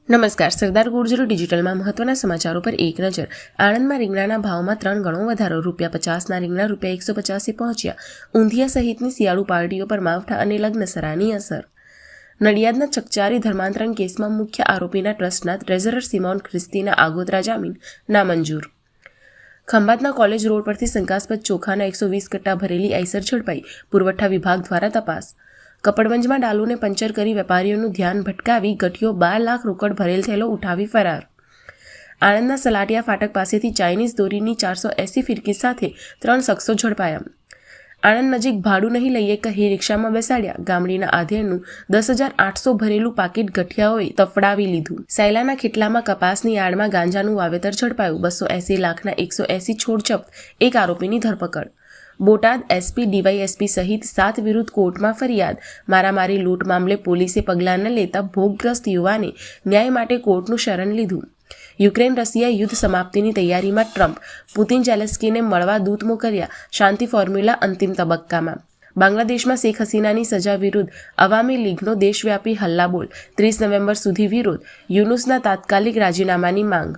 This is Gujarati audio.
નમસ્કાર. સરદાર ગુર્જર ડિજિટલમાં મહત્વના સમાચારો પર એક નજર. આણંદમાં રીંગણાના ભાવમાં 3 ગણો વધારો. ₹50ના રીંગણા ₹150 પહોંચ્યા. ઊંધિયા સહિતની શિયાળુ પાર્ટીઓ પર માવઠા અને લગ્નસરાની અસર. નડિયાદના ચકચારી ધર્માંતરણ કેસમાં મુખ્ય આરોપીના ટ્રસ્ટના ટ્રેઝરર સિમોન ખ્રિસ્તીના આગોતરા જામીન નામંજૂર. ખંભાતના કોલેજ રોડ પરથી શંકાસ્પદ ચોખાના 120 કટ્ટા ભરેલી આઈસર ઝડપાઈ. પુરવઠા વિભાગ દ્વારા તપાસ. કપડવંજમાં ડાલુને પંચર કરી વેપારીઓનું ધ્યાન ભટકાવી ગઠિયો 12 લાખ રોકડ ભરેલ થેલો ઉઠાવી ફરાર. આણંદના સલાટિયા ફાટક પાસેથી ચાઇનીઝ દોરીની 480 ફિરકી સાથે 3 શખ્સો ઝડપાયા. આણંદ નજીક ભાડું નહીં લઈએ કહી રિક્ષામાં બેસાડ્યા. ગામડીના આધેડનું 10,800 ભરેલું પાકીટ ગઠિયાઓએ તફડાવી લીધું. સાયલાના ખીટલામાં કપાસની આડમાં ગાંજાનું વાવેતર ઝડપાયું. 280 લાખના 180 છોડ જપ્ત. એક આરોપીની ધરપકડ. બોટાદ એસપી ડીવાયએસપી સહિત 7 વિરુદ્ધ કોર્ટમાં ફરિયાદ. મારામારી લૂંટ મામલે પોલીસે પગલાં ન લેતા ભોગગ્રસ્ત યુવાને ન્યાય માટે કોર્ટનું શરણ લીધું. યુક્રેન રશિયા યુદ્ધ સમાપ્તિની તૈયારીમાં ટ્રમ્પ. પુતિન ઝેલેન્સ્કીને મળવા દૂત મોકલ્યા. શાંતિ ફોર્મ્યુલા અંતિમ તબક્કામાં. બાંગ્લાદેશમાં શેખ હસીનાની સજા વિરુદ્ધ અવામી લીગનો દેશવ્યાપી હલ્લાબોલ. 30 નવેમ્બર સુધી વિરોધ. યુનુસના તાત્કાલિક રાજીનામાની માંગ.